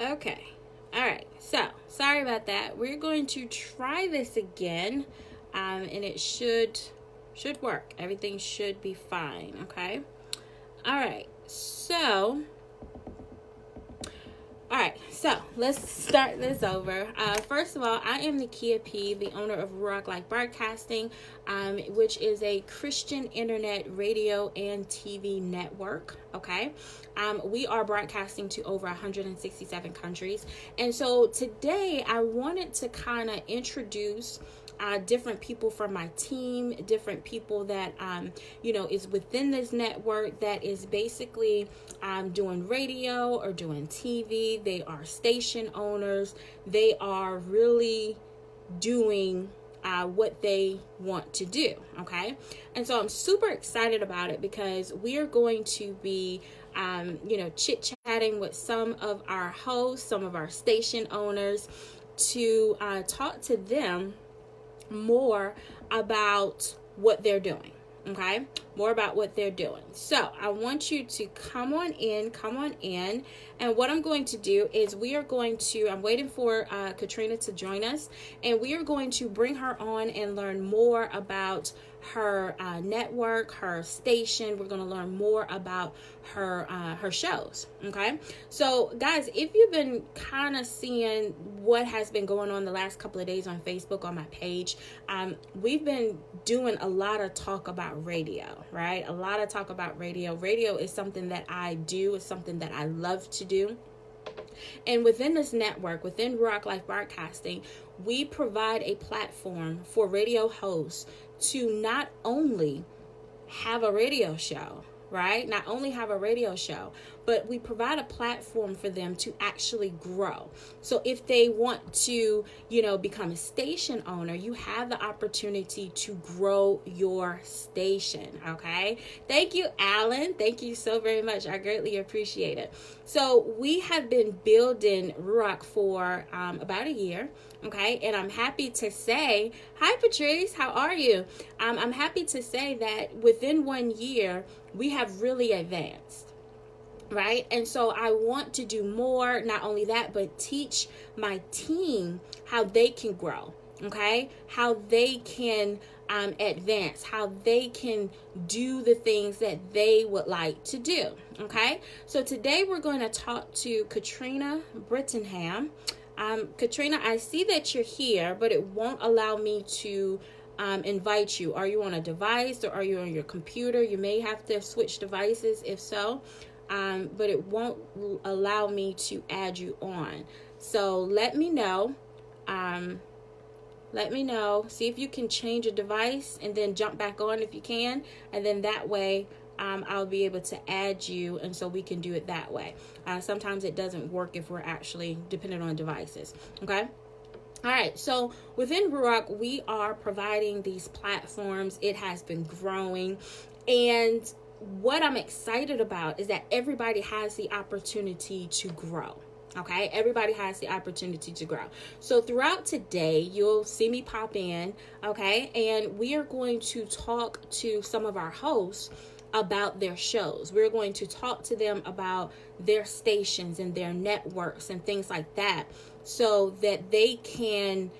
Okay. All right. So, sorry about that. We're going to try this again, and it should work. Everything should be fine. Okay. All right. So let's start this over. First of all, I am Nakia P., the owner of Ruach Life Broadcasting, which is a Christian internet radio and TV network. Okay. We are broadcasting to over 167 countries. And so today I wanted to kind of introduce different people from my team, different people that, is within this network that is basically doing radio or doing TV. They are station owners. They are really doing what they want to do. Okay. And so I'm super excited about it because we are going to be, chit-chatting with some of our hosts, some of our station owners to talk to them more about what they're doing. Okay, more about what they're doing. So I want you to come on in. And what I'm going to do is I'm waiting for Katrina to join us, and we are going to bring her on and learn more about her network, her station. We're going to learn more about her shows. Okay, so guys, if you've been kind of seeing what has been going on the last couple of days on Facebook on my page, we've been doing a lot of talk about radio, right? A lot of talk about radio. Radio is something that I do. It's something that I love to do. And within this network, within Ruach Life Broadcasting, we provide a platform for radio hosts to not only have a radio show, right? Not only have a radio show, but we provide a platform for them to actually grow. So if they want to, become a station owner, you have the opportunity to grow your station. Okay. Thank you, Alan. Thank you so very much. I greatly appreciate it. So we have been building Ruach for about a year. Okay. And I'm happy to say, hi, Patrice. How are you? I'm happy to say that within 1 year, we have really advanced. Right. And so I want to do more. Not only that, but teach my team how they can grow. Okay. How they can advance, how they can do the things that they would like to do. Okay. So today we're going to talk to Katrina Brittingham. Katrina, I see that you're here, but it won't allow me to invite you. Are you on a device or are you on your computer? You may have to switch devices if so. But it won't allow me to add you on. So let me know. See if you can change a device and then jump back on if you can. And then that way, I'll be able to add you. And so we can do it that way. Sometimes it doesn't work if we're actually dependent on devices. Okay. All right. So within Ruach, we are providing these platforms. It has been growing, and what I'm excited about is that everybody has the opportunity to grow. Okay, everybody has the opportunity to grow. So throughout today, you'll see me pop in. Okay, and we are going to talk to some of our hosts about their shows. We're going to talk to them about their stations and their networks and things like that, so that they can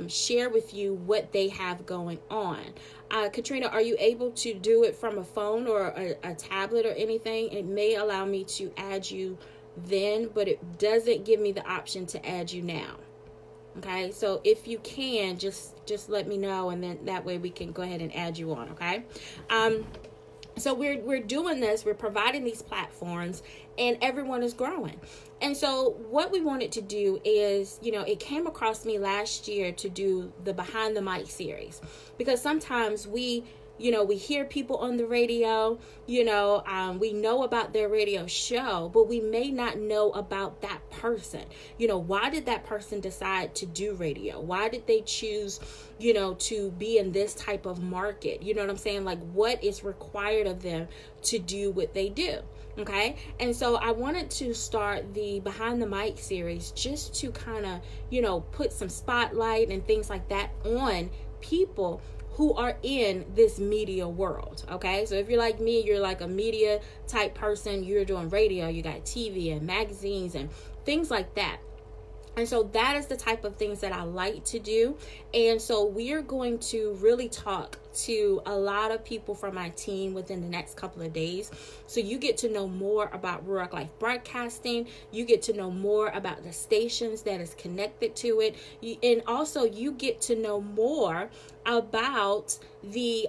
share with you what they have going on. Katrina, are you able to do it from a phone or a tablet or anything? It may allow me to add you then, but it doesn't give me the option to add you now. Okay, so if you can, just let me know, and then that way we can go ahead and add you on. Okay. So we're doing this, we're providing these platforms, and everyone is growing. And so what we wanted to do is, it came across me last year to do the Behind the Mic series, because sometimes we hear people on the radio, we know about their radio show, but we may not know about that person. Why did that person decide to do radio? Why did they choose, to be in this type of market? You know what I'm saying? Like, what is required of them to do what they do? Okay. And so I wanted to start the Behind the Mic series just to kind of, put some spotlight and things like that on people who are in this media world. Okay, so if you're like me, you're like a media type person, you're doing radio, you got TV and magazines and things like that. And so that is the type of things that I like to do. And so we are going to really talk to a lot of people from my team within the next couple of days. So you get to know more about Ruach Life Broadcasting. You get to know more about the stations that is connected to it. And also you get to know more about the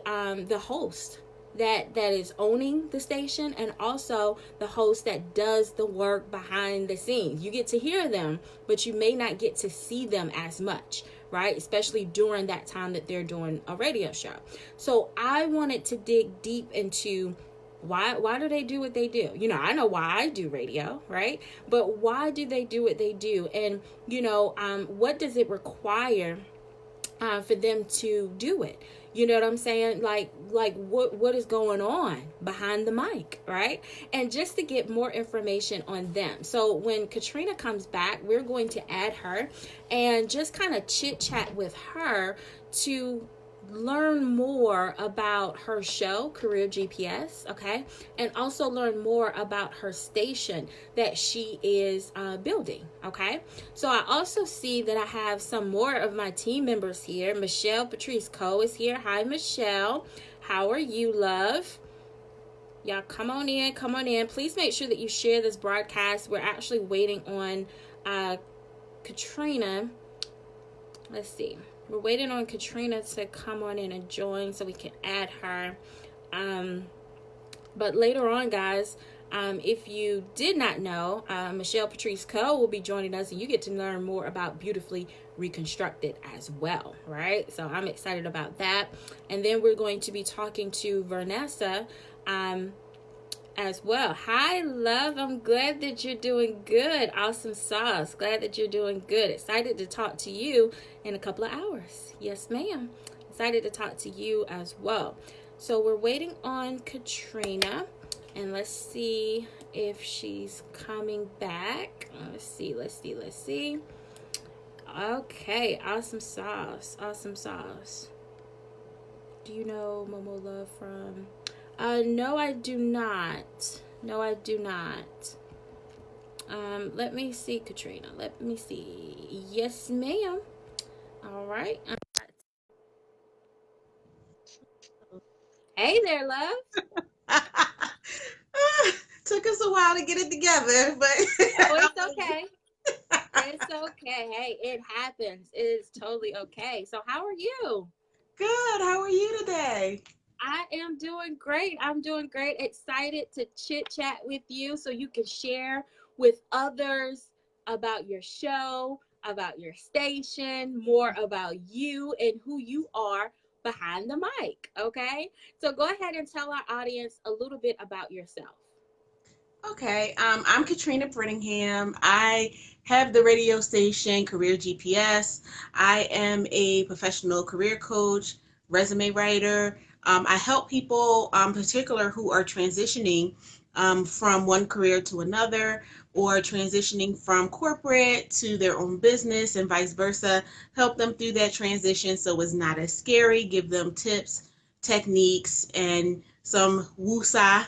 host that is owning the station, and also the host that does the work behind the scenes. You get to hear them, but you may not get to see them as much, right? Especially during that time that they're doing a radio show. So I wanted to dig deep into why do they do what they do? I know why I do radio, right? But why do they do what they do? And what does it require for them to do it? You know what I'm saying? Like what is going on behind the mic, right? And just to get more information on them. So when Katrina comes back, we're going to add her and just kind of chit chat with her to learn more about her show, Career GPS, okay? And also learn more about her station that she is building, okay? So I also see that I have some more of my team members here. Michelle Patrice Coe is here. Hi, Michelle. How are you, love? Y'all come on in. Please make sure that you share this broadcast. We're actually waiting on Katrina. Let's see. We're waiting on Katrina to come on in and join so we can add her. But later on, guys, if you did not know, Michelle Patrice Coe will be joining us, and you get to learn more about Beautifully Reconstructed as well, right? So I'm excited about that. And then we're going to be talking to Vanessa as well. Hi, love. I'm glad that you're doing good. Awesome sauce. Glad that you're doing good. Excited to talk to you in a couple of hours. Yes, ma'am. Excited to talk to you as well. So we're waiting on Katrina, and let's see if she's coming back. Let's see. Okay, awesome sauce. Do you know Momo Love from... No, I do not. Let me see, Katrina. Let me see. Yes, ma'am. All right. Hey there, love. Took us a while to get it together, but Oh, it's okay. It's okay. Hey, it happens. It is totally okay. So how are you? Good. How are you today? I am doing great. Excited to chit chat with you so you can share with others about your show, about your station, more about you and who you are behind the mic. Okay. So go ahead and tell our audience a little bit about yourself. Okay, I'm Katrina Brittingham. I have the radio station Career GPS. I am a professional career coach, resume writer. I help people, particular who are transitioning from one career to another, or transitioning from corporate to their own business and vice versa. Help them through that transition so it's not as scary. Give them tips, techniques, and some woosah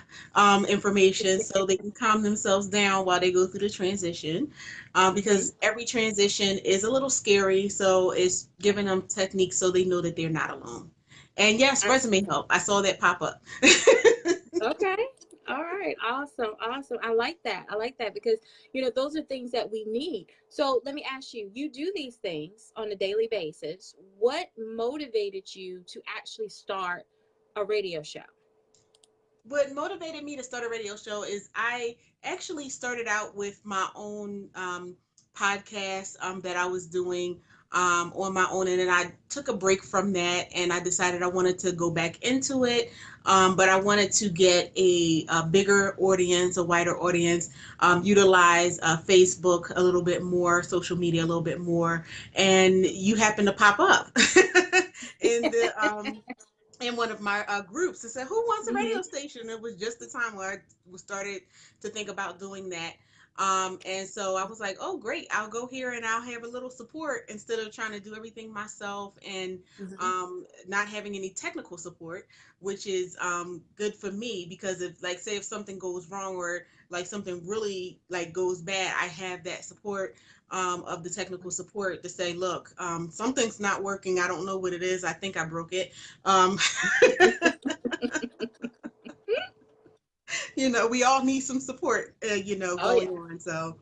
information so they can calm themselves down while they go through the transition, Mm-hmm. because every transition is a little scary, so it's giving them techniques so they know that they're not alone. And yes, resume help. I saw that pop up. Okay. All right. Awesome. I like that. Because, those are things that we need. So let me ask you, you do these things on a daily basis. What motivated you to actually start a radio show? What motivated me to start a radio show is I actually started out with my own podcast that I was doing on my own, and then I took a break from that, and I decided I wanted to go back into it, but I wanted to get a bigger audience, a wider audience, utilize Facebook a little bit more, social media a little bit more, and you happen to pop up in the in one of my groups and said, "Who wants a radio Mm-hmm. station?" It was just the time where I started to think about doing that. And so I was like, oh, great, I'll go here and I'll have a little support instead of trying to do everything myself and Mm-hmm. not having any technical support, which is good for me because if, like, say if something goes wrong or like something really like goes bad, I have that support of the technical support to say, look, something's not working. I don't know what it is. I think I broke it. Um, we all need some support, Oh going yeah. on. So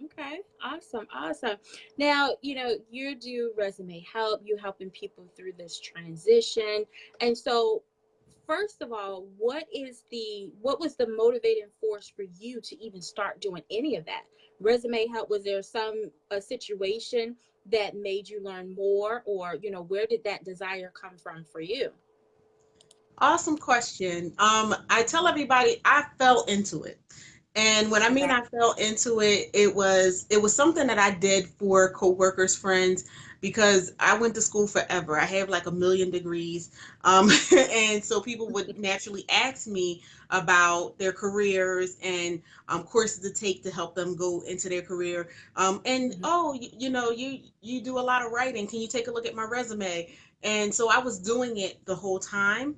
Okay, awesome, awesome. Now, you do resume help, you helping people through this transition. And so, first of all, what was the motivating force for you to even start doing any of that? Resume help, was there some a situation that made you learn more, or where did that desire come from for you? awesome question. I tell everybody I fell into it. And when I mean Okay. I fell into it, it was something that I did for coworkers, friends, because I went to school forever. I have like a million degrees, and so people would naturally ask me about their careers and courses to take to help them go into their career. And Hmm. oh, you do a lot of writing. Can you take a look at my resume? And so I was doing it the whole time.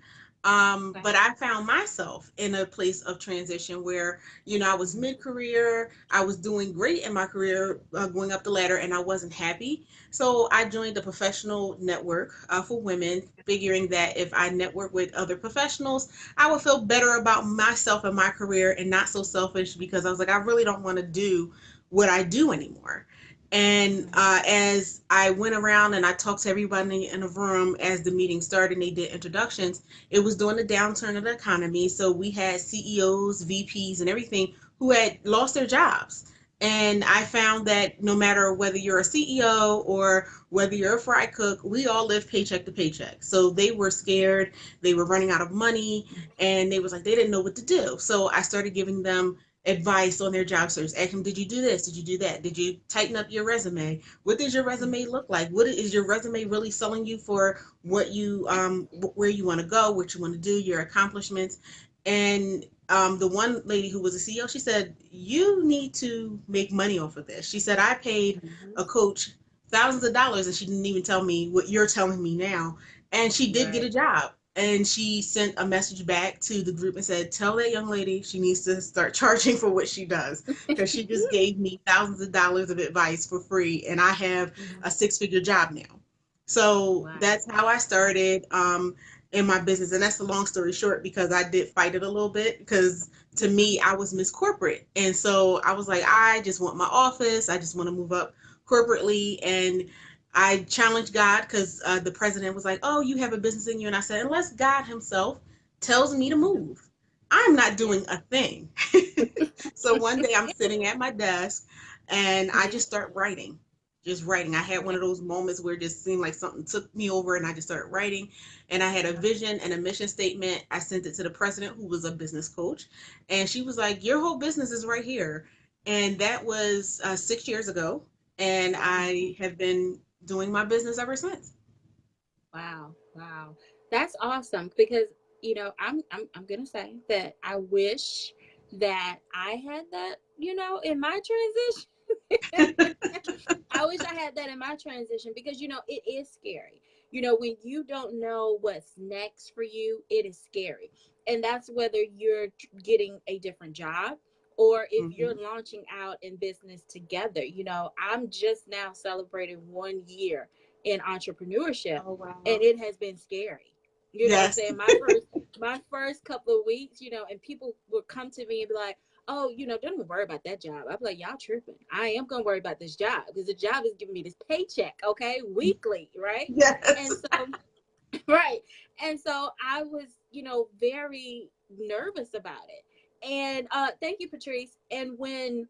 Okay. But I found myself in a place of transition where I was Hmm. mid-career. I was doing great in my career, going up the ladder, and I wasn't happy. So I joined a professional network for women, figuring that if I network with other professionals, I would feel better about myself and my career and not so selfish because I was like, I really don't want to do what I do anymore. And Hmm. as I went around and I talked to everybody in the room as the meeting started and they did introductions, it was during the downturn of the economy. So we had CEOs, VPs, and everything who had lost their jobs. And I found that no matter whether you're a CEO or whether you're a fry cook, we all live paycheck to paycheck. So they were scared, they were running out of money, and they was like they didn't know what to do. So I started giving them advice on their job search. Ask them, did you do this? Did you do that? Did you tighten up your resume? What does your resume look like? What is your resume really selling you for what you where you want to go, what you want to do, your accomplishments? And the one lady who was a CEO, she said, you need to make money off of this. She said, I paid Hmm. a coach thousands of dollars and she didn't even tell me what you're telling me now. And she did get a Right. job. And she sent a message back to the group and said, tell that young lady she needs to start charging for what she does because she just gave me thousands of dollars of advice for free. And I have Hmm. a six-figure job now. So Wow. that's how I started in my business. And that's a long story short because I did fight it a little bit because to me, I was Miss Corporate. And so I was like, I just want my office. I just want to move up corporately. And I challenged God because the president was like, oh, you have a business in you. And I said, unless God himself tells me to Hmm. move, I'm not Yeah. doing a thing. So one day I'm sitting at my desk and I Hmm. just start writing, just writing. I had one Okay. of those moments where it just seemed like something took me over and I just started writing. And I had a vision and a mission statement. I sent it to the president, who was a business coach. And she was like, your whole business is right here. And that was 6 years ago. And Mhm. I have been doing my business ever since. Wow, wow, that's awesome because I'm gonna say that I wish that I had that in my transition. I wish I had that in my transition because it is scary. When you don't know what's next for you, it is scary. And that's whether you're getting a different job or if you're Hmm. launching out in business together. I'm just now celebrating 1 year in entrepreneurship Oh, and wow. it has been scary. You know what I'm Yes. saying? My first couple of weeks, and people would come to me and be like, oh, don't even worry about that job. I'm like, y'all tripping. I am gonna worry about this job because the job is giving me this paycheck, okay, weekly, right? Yes. And so, right. And so I was, very nervous about it. And thank you, Patrice. And when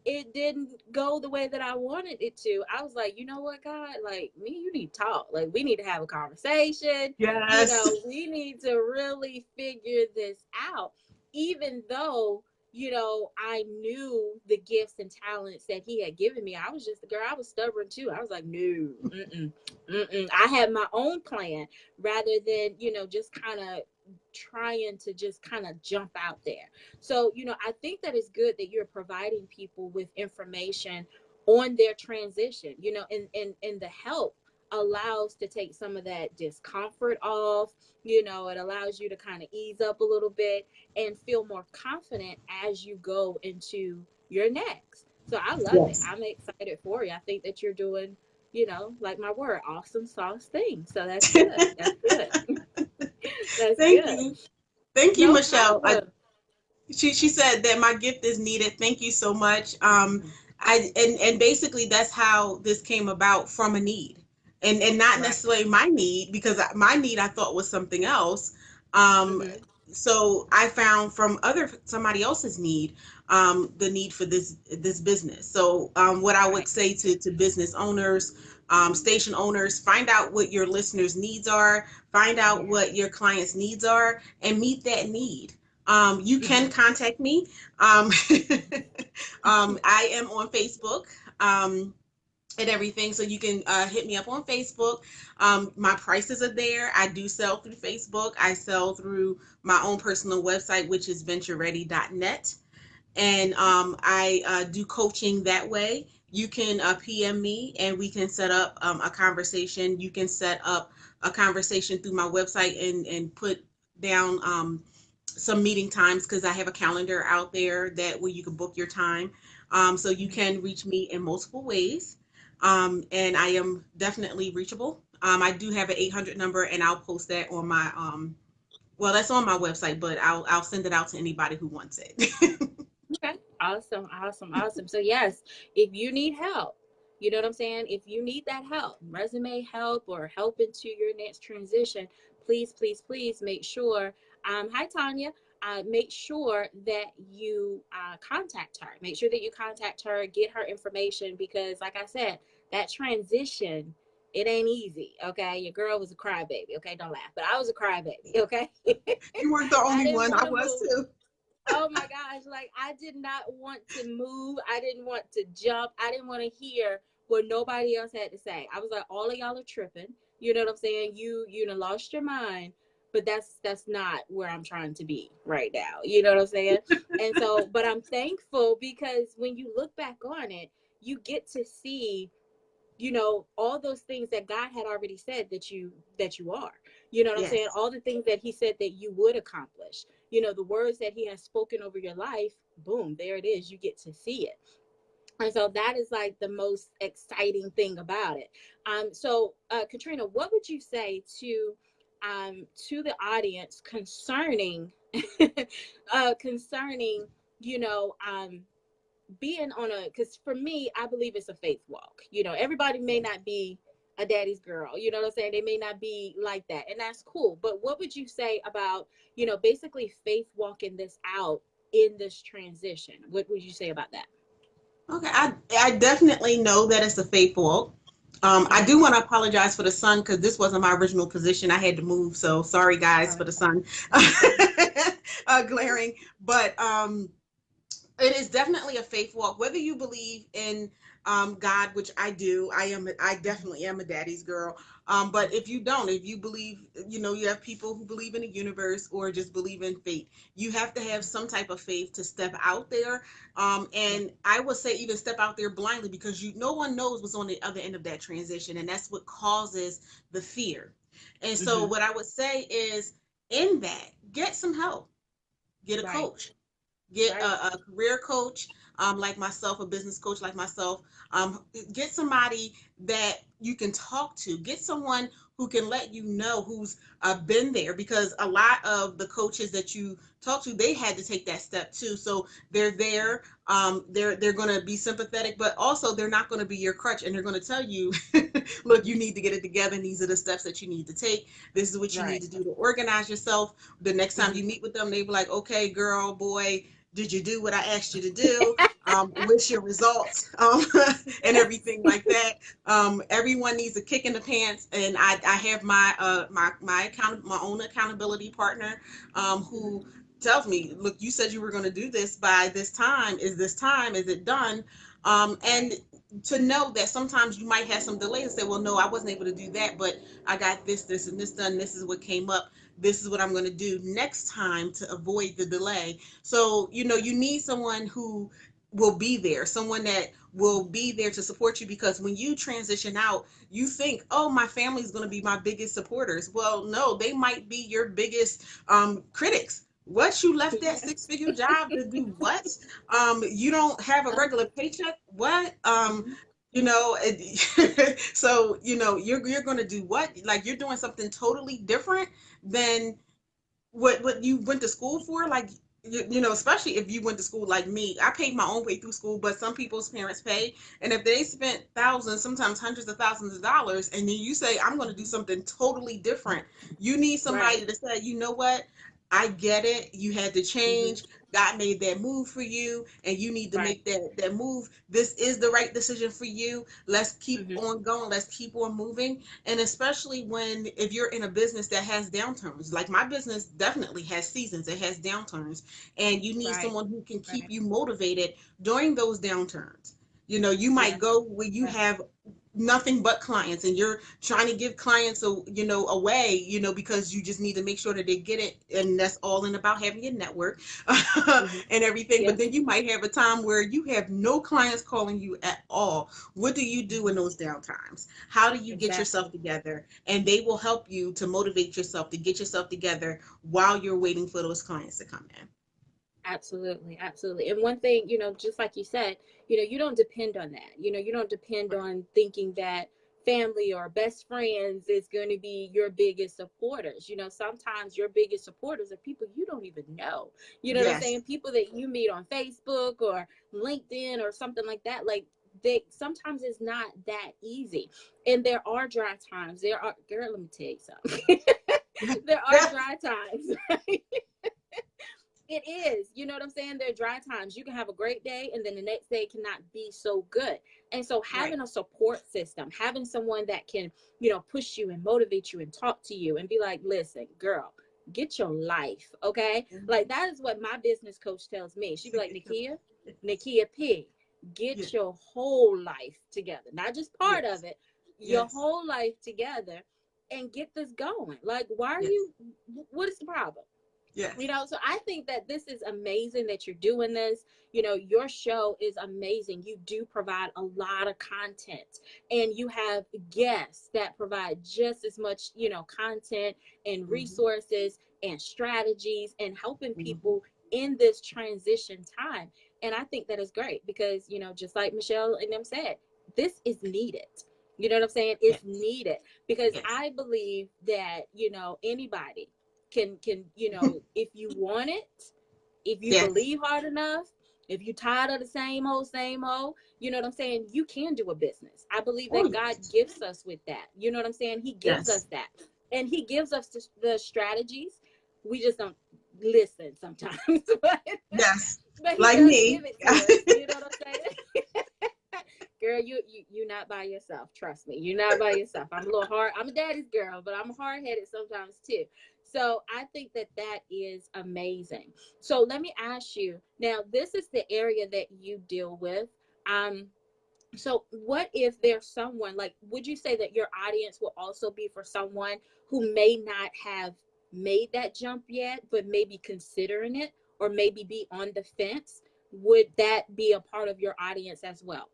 it didn't go the way that I wanted it to, I was like, you know what, God, like me, you need to talk. Like we need to have a conversation. Yes. We need to really figure this out. Even though, I knew the gifts and talents that he had given me. I was just a girl, I was stubborn too. I was like, no, mm-mm, mm-mm. I had my own plan rather than, just kind of trying to just kind of jump out there. So, I think that it's good that you're providing people with information on their transition, and the help allows to take some of that discomfort off. It allows you to kind of ease up a little bit and feel more confident as you go into your next. So I love it. Yes. I'm excited for you. I think that you're doing, like my word, awesome sauce thing. So that's good. That's good. That's Thank good. you. Thank you, No Michelle. problem. She said that my gift is needed. Thank you so much. Mhm. And basically that's how this came about, from a need, and not Right. necessarily my need, because my need I thought was something else. Um, Hmm. so I found from somebody else's need, the need for this business. So what I would Right. say to business owners, station owners, find out what your listeners' needs are, find out Yeah. what your clients' needs are, and meet that need. You can Hmm. contact me. I am on Facebook, and everything, so you can hit me up on Facebook. My prices are there. I do sell through Facebook. I sell through my own personal website, which is ventureready.net, and Okay. I do coaching that way. You can PM me, and we can set up a conversation. You can set up a conversation through my website, and put down some meeting times, because I have a calendar out there that where you can book your time. So you Hmm. can reach me in multiple ways, and I am definitely reachable. I do have an 800 number, and I'll post that on my well, that's on my website, but I'll send it out to anybody who wants it. Okay. Awesome. Awesome. Awesome. So yes, if you need help, you know what I'm saying? If you need that help, resume help or help into your next transition, please, please, please make sure. Hi Tanya. Make sure that you contact her. Make sure that you contact her, get her information because, like I said, that transition, it ain't easy. Okay, your girl was a crybaby. Okay, don't laugh, but I was a crybaby. Okay, You weren't the I only didn't one. want I to was move. too. Oh my gosh, like I did not want to move. I didn't want to jump. I didn't want to hear what nobody else had to say. I was like, all of y'all are tripping. You know what I'm saying? You done lost your mind. But that's not where I'm trying to be right now. You know what I'm saying? And so, but I'm thankful because when you look back on it, you get to see, all those things that God had already said that you are. You know what I'm saying? Yes. All the things that he said that you would accomplish. The words that he has spoken over your life, boom, there it is. You get to see it. And so that is like the most exciting thing about it. So Katrina, what would you say to the audience concerning concerning, you know, being on a, because for me, I believe it's a faith walk. Everybody may not be a daddy's girl. You know what I'm saying? They may not be like that, and that's cool. But what would you say about, basically faith walking this out in this transition? What would you say about that? Okay. I definitely know that it's a faith walk. I Mm-hmm. do want to apologize for the sun, because this wasn't my original position. I had to move, so sorry guys for the sun glaring. But it is definitely a faith walk, whether you believe in God, which I do. I definitely am a daddy's girl. But if you don't, if you believe, you have people who believe in the universe or just believe in fate. You have to have some type of faith to step out there. Right. And I would say even step out there blindly, because no one knows what's on the other end of that transition, and that's what causes the fear. And so Mm-hmm. what I would say is, in that, get some help, get a Right. coach, get Right. a career coach, like myself, a business coach like myself. Get somebody that you can talk to. Get someone who can let you know, who's been there, because a lot of the coaches that you talk to, they had to take that step too. So they're Right. there. They're going to be sympathetic, but also they're not going to be your crutch, and they're going to tell you, look, you need to get it together. And these are the steps that you need to take. This is what you need Right. to do to organize yourself. The next time Mm-hmm. you meet with them, they be like, okay, girl, boy, did you do what I asked you to do? What's your results? And everything like that. Everyone needs a kick in the pants, and I have my own accountability partner, who tells me, look, you said you were going to do this by this time. Is this time? Is it done? And Right. to know that sometimes you might have some delays and say, well, no, I wasn't able to do that, but I got this, and this done. This is what came up. this is what I'm going to do next time to avoid the delay. So, you need someone who will be there, someone that will be there to support you, because when you transition out, you think, oh, my family is going to be my biggest supporters. Well, no, they might be your biggest critics. What, you left that Yes. six-figure job to do what? You don't have a regular paycheck. What? Mhm. So you're going to do what? Like, you're doing something totally different than what you went to school for. Like, especially if you went to school like me. I paid my own way through school, but some people's parents pay, and if they spent thousands, sometimes hundreds of thousands of dollars, and then you say, I'm going to do Mhm. something totally different, you need Right. somebody to say, you know what, I get it, you had to Hmm. change, God made that move for you, and you need to Right. make that move. This is the right decision for you. Let's keep Hmm. on going, let's keep on moving. And especially if you're in a business that has downturns, like my business definitely has seasons, it has downturns, and you need Right. someone who can keep Right. you motivated during those downturns. You might Yes. go where you Yes. have nothing but clients, and you're trying to give clients away, because you just need to make sure that they get it, and that's all in about having a network Hmm. and everything. But Yes. then you might have a time where you have no clients calling you at all. What do you do in Hmm. those downtimes? How do you get yourself Exactly. together? And they will help you to motivate yourself to get yourself together while you're waiting for those clients to come in. Absolutely, absolutely. And one thing, just like you said, you don't depend on that. You don't depend Right. on thinking that family or best friends is going to be your biggest supporters. Sometimes your biggest supporters are people you don't even know. You know what I'm Yes. saying? People that you meet on Facebook or LinkedIn or something like that. Like, they sometimes it's not that easy. And there are dry times. There are, girl, let me tell you something. There are Yes. dry times, right? It is. You know what I'm saying? There are dry times. You can have a great day and then the next day cannot be so good. And so Right. having a support system, having someone that can, push you and motivate you and talk to you and be like, listen, girl, get your life. Okay. Like, Mhm. that is what my business coach tells me. She'd be To like, get your Nakia P, yeah. get your whole life together. Not just part of Yes. it, your Yes. whole life together and get this going. Like, why are Yes. you, what is the problem? Yes. So I think that this is amazing that you're doing this. Your show is amazing. You do provide a lot of content, and you have guests that provide just as much, content and Hmm. resources and strategies and helping Hmm. people in this transition time. And I think that is great because, just like Michelle and them said, this is needed. You know what I'm saying? It's Yes. needed because Yes. I believe that, anybody can if you want it, if you Yes. believe hard enough, if you're tired of the same old, you know what I'm saying, you can do a business. I believe Oh that God yes. gifts us with that. You know what I'm saying? He gives us Yes. that, and he gives us the strategies. We just don't listen sometimes. Yes. But he Like does me. give it to us, you know what I'm saying? Girl, you're not by yourself. Trust me, you're not by yourself. I'm a little hard. I'm a daddy's girl, but I'm hard headed sometimes too. So I think that that is amazing. So let me ask you now. This is the area that you deal with. Um, so what if there's someone like? Would you say that your audience will also be for someone who may not have made that jump yet, but maybe considering it, or maybe be on the fence? Would that be a part of your audience as well?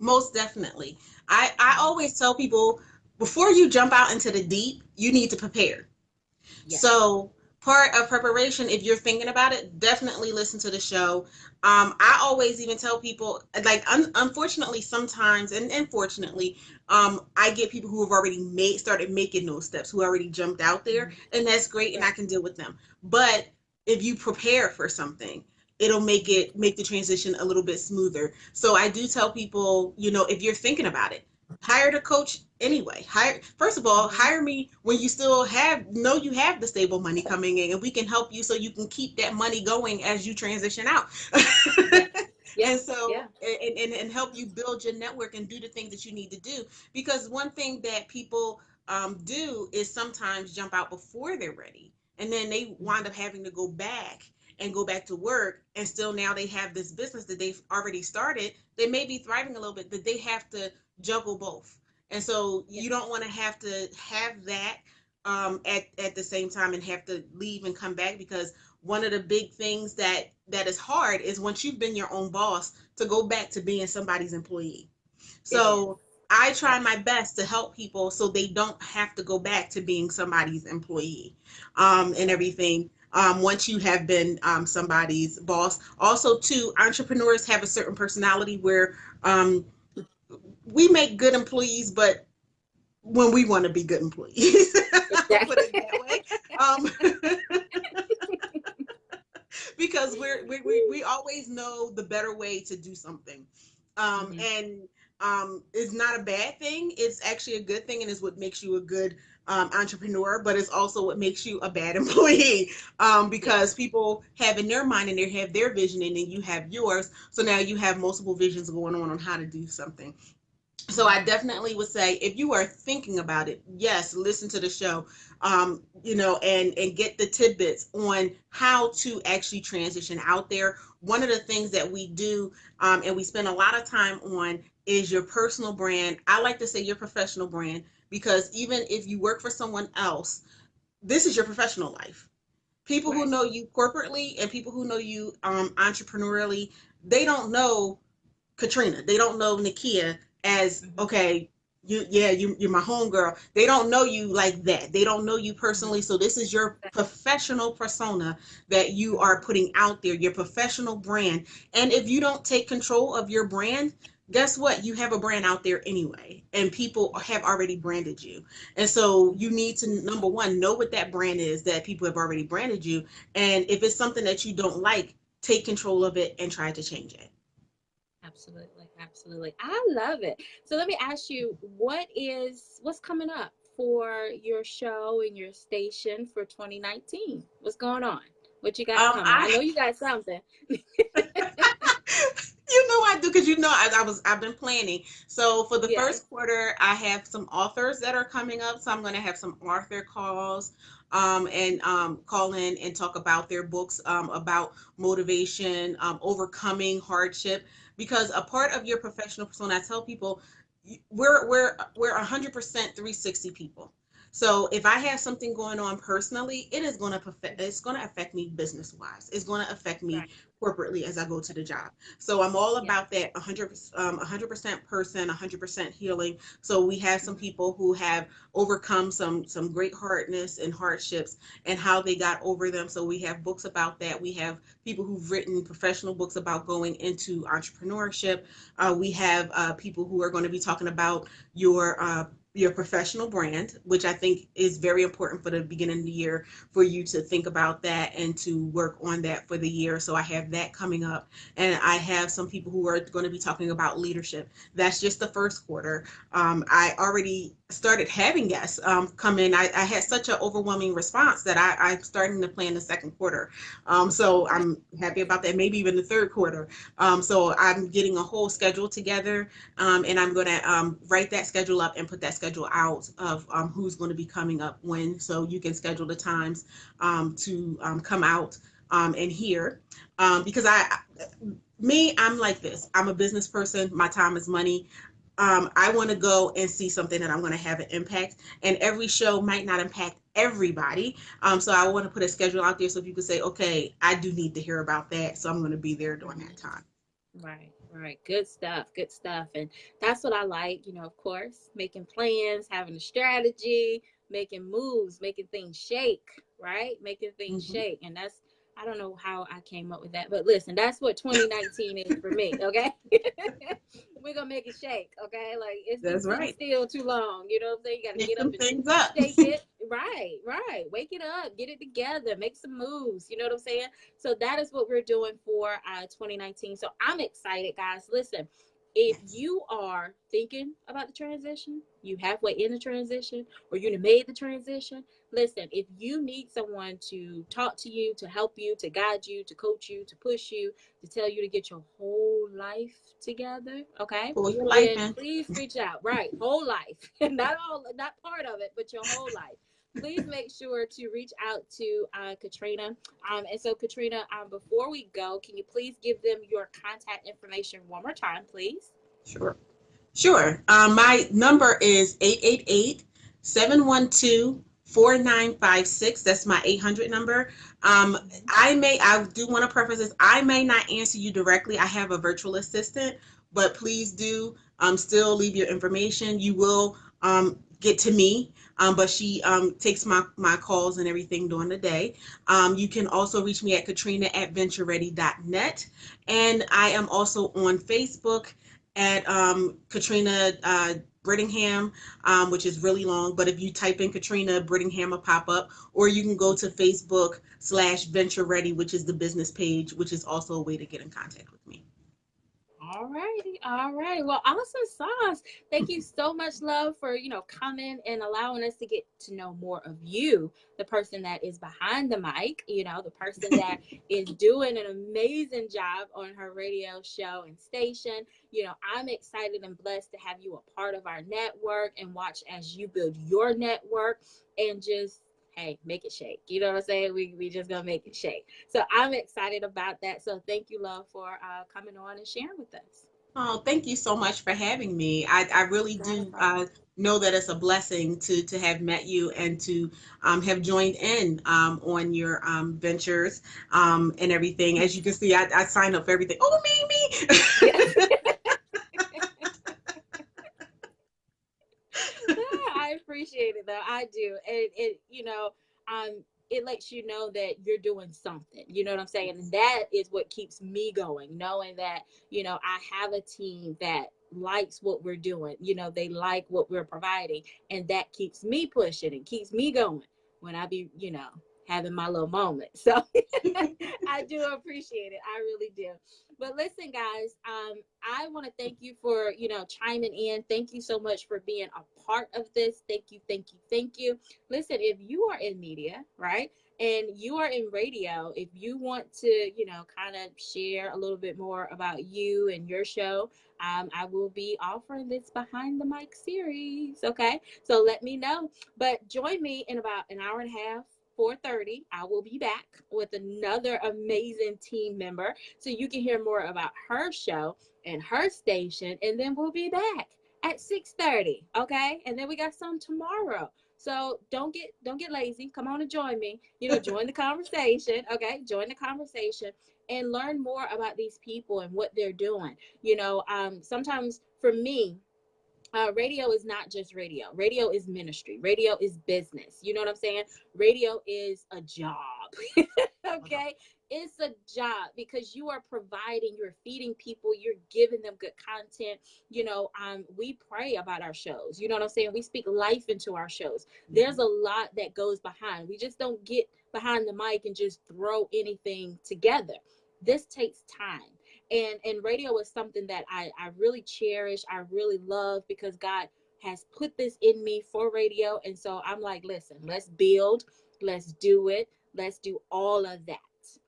Most definitely. I Mhm. always tell people, before you jump out into the deep, you need to prepare. Yes. So, part of preparation, if you're thinking about it, definitely listen to the show. I always even tell people, like, unfortunately, sometimes, and fortunately, I get people who have already started making those steps, who already jumped out there, Mhm. and that's great, and I Right. can deal with them. But if you prepare for something, it'll Mhm. make the transition a little bit smoother. So I do tell people, if you're thinking about it, hire the coach anyway. Hire, first of all, Mhm. hire me when you still know you have the stable money coming in, and we can help you so you can keep that money going as you transition out. Yeah. Yeah. And so, Yeah. and help you build your network and do the things that you need to do. Because one thing that people do is sometimes jump out before they're ready, and then they wind Mhm. up having to go back to work, and still now they have this business that they've already started. They may be thriving a little bit, but they have to juggle both. And so Yeah. you don't want to have that at the same time and have to leave and come back, because one of the big things that is hard is once you've been your own boss to go back to being somebody's employee. It is. So I try Yes. my best to help people so they don't have to go back to being somebody's employee, and Right. everything. Once you have been somebody's boss. Also, too, entrepreneurs have a certain personality where we make good employees, but when we want to be good employees, I'll put Exactly. it that way. Um, because we always know the better way to do something, Hmm. and it's not a bad thing. It's actually a good thing, and is what makes you a good entrepreneur. But it's also what makes you a bad employee, Yes. because people have in their mind and they have their vision, and then you have yours. So now you have multiple visions going on how to do something. So I Hmm. definitely would say, if you are thinking about it, yes, listen to the show, and get the tidbits on how to actually transition out there. One of the things that we do, and we spend a lot of time on, is your personal brand. I like to say your professional brand, because even if you work for someone else, this is your professional life. People who Right. know you corporately and people who know you entrepreneurially, they don't know Katrina. They don't know Nakia as, Hmm. okay, you're my homegirl. They don't know you like that. They don't know you Hmm. personally. So this is your professional persona that you Hmm. are putting out there, your professional brand. And if you don't take control of your brand, guess what? You have a brand out there anyway, and people have already branded you. And so you need to, number one, know what that brand is that people have already branded you. And if it's something that you don't like, take control of it and try to change it. Absolutely. Absolutely. I love it. So let me ask you, what's coming up for your show and your station for 2019? What's going on? What you got coming? I I know you got something. You know I do, because I've been planning. So for the Yes. first quarter, I have some authors that are coming up. So I'm going to have some author calls, and call in and talk about their books, about motivation, overcoming hardship. Because a part of your professional persona, I tell people, we're 100% 360 people. So if I have something going on personally, it's going to affect me business wise. It's going to affect me Right. corporately as I go to the job. So I'm all Yes. about that 100% person, 100% healing. So we have some Mhm. people who have overcome some great hardness and hardships, and how they got over them. So we have books about that. We have people who've written professional books about going into entrepreneurship. We have people who are going to be talking about your professional brand, which I think is very important for the beginning of the year, for you to think about that and to work on that for the year. So I have that coming up. And I have some people who are going to be talking about leadership. That's just the first quarter. I already started having guests come in. I had such an overwhelming response that I'm starting to plan the second quarter. So Okay. I'm happy about that, maybe even the third quarter. So I'm getting a whole schedule together, and I'm going to write that schedule up and put that schedule out of who's going to be coming up when, so you can schedule the times to come out and hear. Because I'm like this. I'm a business person. My time is money. I want to go and see something that I'm going to have an impact. And every show might not impact everybody. So I want to put a schedule out there so people say, okay, I do need to hear about that. So I'm going to be there during Mhm. that time. Right, right. Good stuff. Good stuff. And that's what I like, of course, making plans, having a strategy, making moves, making things shake, right? Making things Hmm. shake. And I don't know how I came up with that, but listen, that's what 2019 is for me, okay? We're gonna make it shake, okay? Like it's been That's sitting right. still too long. You know what I'm saying? You gotta Shake get up some and things up. shake it. Right, right. Wake it up, get it together, make some moves. You know what I'm saying? So that is what we're doing for 2019. So I'm excited, guys. Listen, if Yes. you are thinking about the transition, you halfway in the transition, or you made the transition, listen, if you need someone to talk to you, to help you, to guide you, to coach you, to push you, to tell you to get your whole life together, okay, Pull your life then in. please reach out. Right, whole life, not all, not part of it, but your whole life. Please make sure to reach out to Katrina. And so, Katrina, before we go, can you please give them your contact information one more time, please? Sure. Sure. My number is 888 712 4956. That's my 800 number. I do want to preface this. I may not answer you directly. I have a virtual assistant, but please do still leave your information. You will get to me, but she takes my calls and everything during the day. You can also reach me at katrina@ventureready.net. And I am also on Facebook at Katrina Brittingham, which is really long. But if you type in Katrina Brittingham, will pop up, or you can go to Facebook/Venture Ready, which is the business page, which is also a way to get in contact with me. All righty, all right. Well, awesome sauce. Thank you so much, love, for coming and allowing us to get to know more of you, the person that is behind the mic, the person that is doing an amazing job on her radio show and station. I'm excited and blessed to have you a part of our network and watch as you build your network and just hey, make it shake. You know what I'm saying? We just gonna make it shake. So I'm excited about that. So thank you, love, for coming on and sharing with us. Oh, thank you so much for having me. I really Not a do problem. know that it's a blessing to have met you and to have joined in on your ventures and everything. As you can see, I signed up for everything. Oh, Yes. me. I appreciate it though. I do. And it lets you know that you're doing something. You know what I'm saying? And that is what keeps me going, knowing that, I have a team that likes what we're doing. They like what we're providing. And that keeps me pushing and keeps me going when I be, having my little moment. So I do appreciate it. I really do. But listen, guys, I want to thank you for, chiming in. Thank you so much for being a part of this. Thank you, thank you, thank you. Listen, if you are in media, right, and you are in radio, if you want to, kind of share a little bit more about you and your show, I will be offering this behind the mic series. Okay, so let me know. But join me in about an hour and a half. 4:30, I will be back with another amazing team member so you can hear more about her show and her station, and then we'll be back at 6:30. Okay, and then we got some tomorrow. So don't get lazy. Come on and join me. Join the conversation. Okay, join the conversation and learn more about these people and what they're doing. Sometimes for me, radio is not just radio. Radio is ministry. Radio is business. You know what I'm saying? Radio is a job. Okay? It's a job because you are providing, you're feeding people, you're giving them good content. We pray about our shows. You know what I'm saying? We speak life into our shows. There's a lot that goes behind. We just don't get behind the mic and just throw anything together. This takes time. And radio is something that I really cherish, I really love, because God has put this in me for radio. And so I'm like, listen, let's build, let's do it, let's do all of that.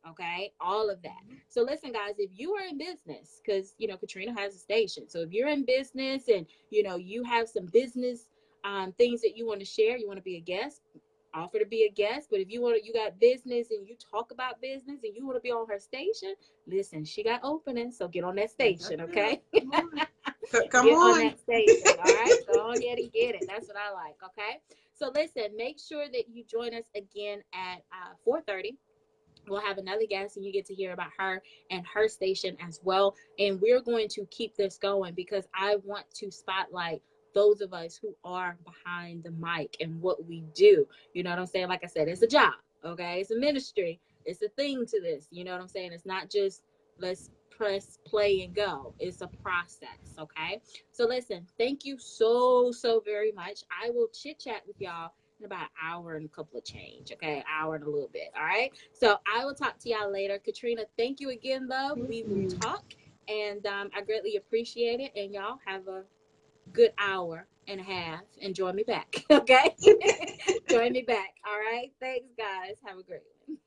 Okay, all of that. So listen, guys, if you are in business, because Katrina has a station, so if you're in business and you have some business things that you want to share, you want to be a guest, offer to be a guest. But if you got business and you talk about business and you want to be on her station, listen, she got openings, so get on that station. Okay. Come on. Come Get on on. that station. All right, go ahead and get it. That's what I like. Okay, so listen, make sure that you join us again at 4:30. We'll have another guest and you get to hear about her and her station as well. And we're going to keep this going because I want to spotlight those of us who are behind the mic and what we do. You know what I'm saying? Like I said, it's a job. Okay, it's a ministry. It's a thing to this. You know what I'm saying? It's not just let's press play and go. It's a process. Okay, so listen, thank you so very much. I will chit chat with y'all in about an hour and a couple of change. Okay, hour and a little bit. All right, so I will talk to y'all later. Katrina, thank you again, love. We will talk, and I greatly appreciate it. And y'all have a good hour and a half and join me back. Okay, join me back. All right, thanks, guys. Have a great one.